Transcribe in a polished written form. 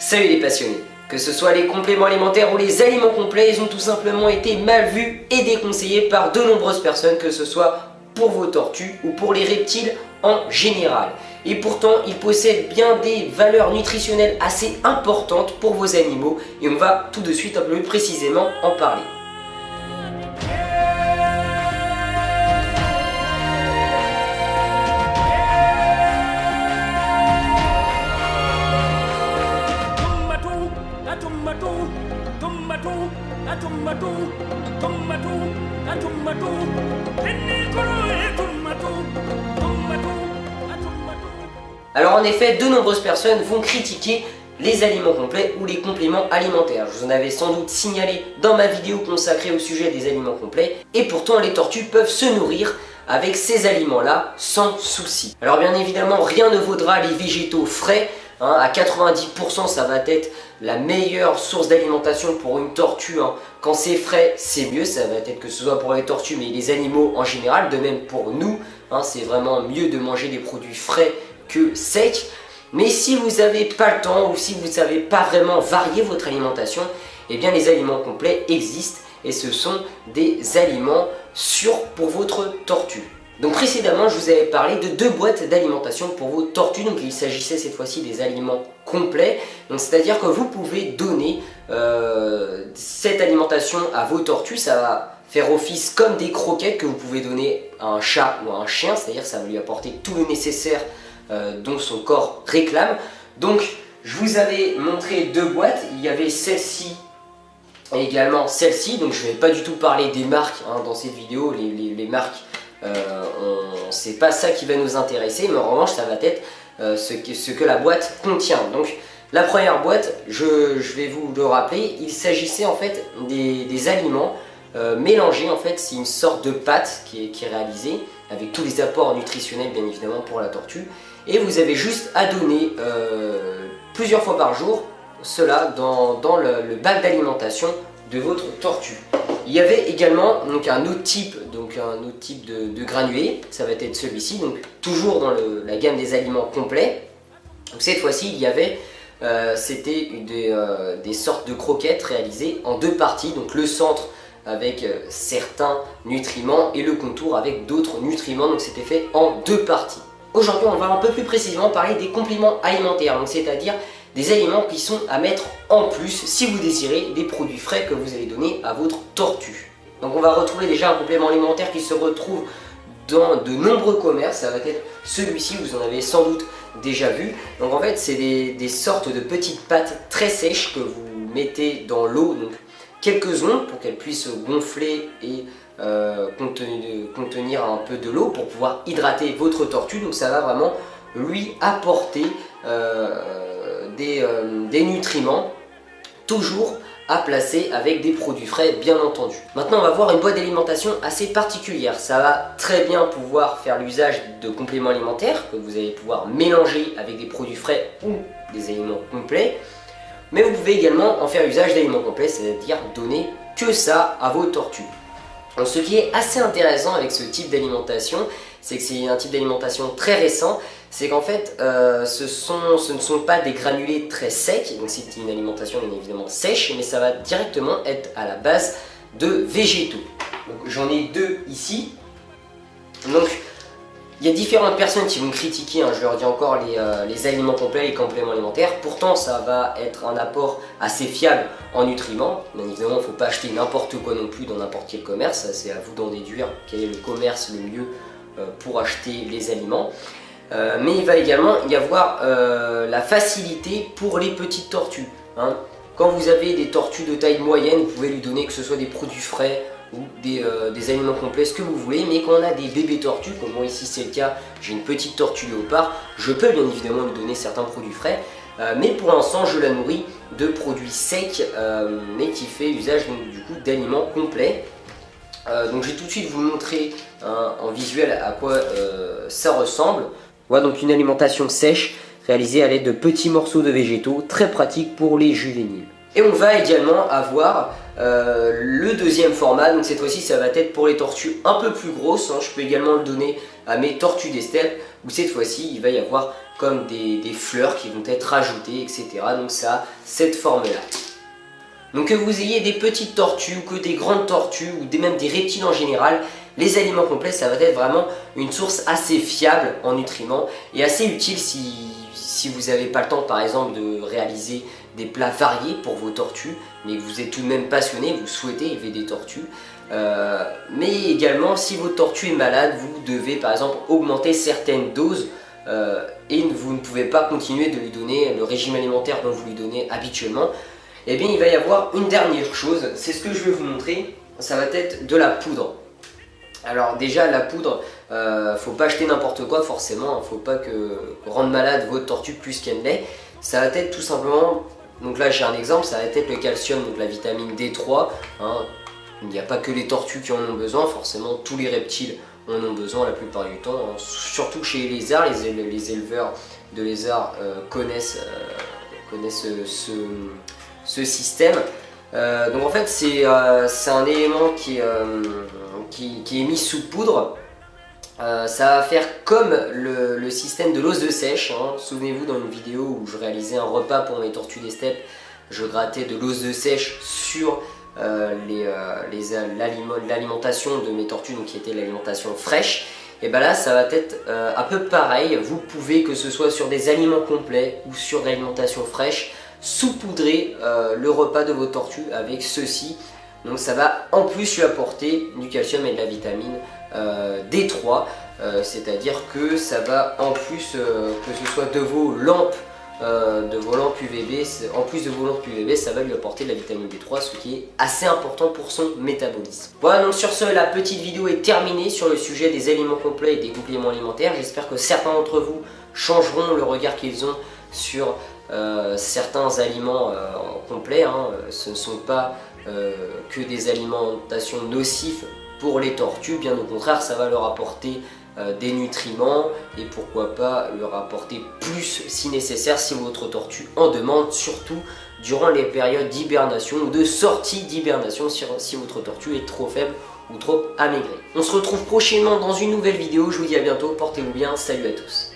Salut les passionnés! Que ce soit les compléments alimentaires ou les aliments complets, ils ont tout simplement été mal vus et déconseillés par de nombreuses personnes, que ce soit pour vos tortues ou pour les reptiles en général. Et pourtant, ils possèdent bien des valeurs nutritionnelles assez importantes pour vos animaux et on va tout de suite un peu plus précisément en parler. Alors en effet, de nombreuses personnes vont critiquer les aliments complets ou les compléments alimentaires. Je vous en avais sans doute signalé dans ma vidéo consacrée au sujet des aliments complets. Et pourtant, les tortues peuvent se nourrir avec ces aliments-là sans souci. Alors bien évidemment, rien ne vaudra les végétaux frais. À 90%, ça va être la meilleure source d'alimentation pour une tortue. Quand c'est frais, c'est mieux. Ça va être que ce soit pour les tortues, mais les animaux en général. De même pour nous, c'est vraiment mieux de manger des produits frais que secs. Mais si vous n'avez pas le temps ou si vous ne savez pas vraiment varier votre alimentation, eh bien les aliments complets existent et ce sont des aliments sûrs pour votre tortue. Donc précédemment, je vous avais parlé de 2 boîtes d'alimentation pour vos tortues. Donc il s'agissait cette fois-ci des aliments complets. Donc c'est-à-dire que vous pouvez donner cette alimentation à vos tortues. Ça va faire office comme des croquettes que vous pouvez donner à un chat ou à un chien. C'est-à-dire que ça va lui apporter tout le nécessaire dont son corps réclame. Donc je vous avais montré 2 boîtes. Il y avait celle-ci et également celle-ci. Donc je ne vais pas du tout parler des marques dans cette vidéo. Les marques, c'est pas ça qui va nous intéresser, mais en revanche ça va être ce que la boîte contient. Donc la première boîte, je vais vous le rappeler, il s'agissait en fait des aliments mélangés. En fait c'est une sorte de pâte qui est réalisée avec tous les apports nutritionnels bien évidemment pour la tortue, et vous avez juste à donner plusieurs fois par jour cela dans le bac d'alimentation de votre tortue. Il y avait également donc un autre type de granulé, ça va être celui-ci, donc toujours dans la gamme des aliments complets. Donc cette fois-ci il y avait c'était des sortes de croquettes réalisées en 2 parties, donc le centre avec certains nutriments et le contour avec d'autres nutriments, donc c'était fait en 2 parties. Aujourd'hui on va un peu plus précisément parler des compléments alimentaires, donc c'est-à-dire des aliments qui sont à mettre en plus si vous désirez des produits frais que vous allez donner à votre tortue. Donc on va retrouver déjà un complément alimentaire qui se retrouve dans de nombreux commerces. Ça va être celui-ci, vous en avez sans doute déjà vu. Donc en fait c'est des sortes de petites pâtes très sèches que vous mettez dans l'eau, donc quelques secondes pour qu'elles puissent gonfler et contenir un peu de l'eau pour pouvoir hydrater votre tortue. Donc ça va vraiment lui apporter des nutriments, toujours à placer avec des produits frais bien entendu. Maintenant on va voir une boîte d'alimentation assez particulière. Ça va très bien pouvoir faire l'usage de compléments alimentaires que vous allez pouvoir mélanger avec des produits frais ou des aliments complets, mais vous pouvez également en faire usage d'aliments complets, c'est-à-dire donner que ça à vos tortues. Donc, ce qui est assez intéressant avec ce type d'alimentation, c'est que c'est un type d'alimentation très récent. C'est qu'en fait ce ne sont pas des granulés très secs, donc c'est une alimentation bien évidemment sèche, mais ça va directement être à la base de végétaux. J'en ai 2 ici. Donc il y a différentes personnes qui vont critiquer, je leur dis encore, les aliments complets, les compléments alimentaires. Pourtant ça va être un apport assez fiable en nutriments. Bien évidemment il ne faut pas acheter n'importe quoi non plus dans n'importe quel commerce, c'est à vous d'en déduire quel est le commerce le mieux pour acheter les aliments. Mais il va également y avoir la facilité pour les petites tortues. Quand vous avez des tortues de taille moyenne, vous pouvez lui donner que ce soit des produits frais ou des aliments complets, ce que vous voulez. Mais quand on a des bébés tortues, comme moi ici c'est le cas, j'ai une petite tortue léopard, je peux bien évidemment lui donner certains produits frais. Mais pour l'instant je la nourris de produits secs, mais qui fait usage donc, du coup d'aliments complets. Donc je vais tout de suite vous montrer en visuel à quoi ça ressemble. Voilà donc une alimentation sèche réalisée à l'aide de petits morceaux de végétaux, très pratique pour les juvéniles. Et on va également avoir le deuxième format, donc cette fois-ci ça va être pour les tortues un peu plus grosses. Je peux également le donner à mes tortues des steppes, où cette fois-ci il va y avoir comme des fleurs qui vont être rajoutées, etc. Donc ça a cette forme-là. Donc que vous ayez des petites tortues ou que des grandes tortues ou même des reptiles en général, les aliments complets ça va être vraiment une source assez fiable en nutriments et assez utile si vous n'avez pas le temps par exemple de réaliser des plats variés pour vos tortues, mais que vous êtes tout de même passionné, vous souhaitez élever des tortues. Mais également si votre tortue est malade, vous devez par exemple augmenter certaines doses et vous ne pouvez pas continuer de lui donner le régime alimentaire dont vous lui donnez habituellement. Et bien il va y avoir une dernière chose, c'est ce que je vais vous montrer, ça va être de la poudre. Alors déjà la poudre, faut pas acheter n'importe quoi forcément, faut pas rendre malade votre tortue plus qu'elle l'est. Ça va être tout simplement, donc là j'ai un exemple, ça va être le calcium, donc la vitamine D3. Hein. Il n'y a pas que les tortues qui en ont besoin, forcément tous les reptiles en ont besoin la plupart du temps, hein. Surtout chez les lézards, les éleveurs de lézards connaissent ce système. Donc en fait c'est un élément qui est mis sous poudre. Ça va faire comme le système de l'os de sèche, hein. Souvenez-vous dans une vidéo où je réalisais un repas pour mes tortues des steppes, je grattais de l'os de sèche sur l'alimentation de mes tortues, donc qui était l'alimentation fraîche. Et bien là ça va être un peu pareil, vous pouvez que ce soit sur des aliments complets ou sur l'alimentation fraîche, saupoudrer le repas de vos tortues avec ceci. Donc ça va en plus lui apporter du calcium et de la vitamine D3, c'est-à-dire que ça va en plus que ce soit de vos lampes UVB, en plus de vos lampes UVB, ça va lui apporter de la vitamine D3, ce qui est assez important pour son métabolisme. Voilà, donc sur ce, la petite vidéo est terminée sur le sujet des aliments complets et des compléments alimentaires. J'espère que certains d'entre vous changeront le regard qu'ils ont sur certains aliments complets, hein. Ce ne sont pas que des alimentations nocives pour les tortues, bien au contraire ça va leur apporter des nutriments et pourquoi pas leur apporter plus si nécessaire si votre tortue en demande, surtout durant les périodes d'hibernation ou de sortie d'hibernation si votre tortue est trop faible ou trop amaigrée. On se retrouve prochainement dans une nouvelle vidéo, je vous dis à bientôt, portez-vous bien, salut à tous.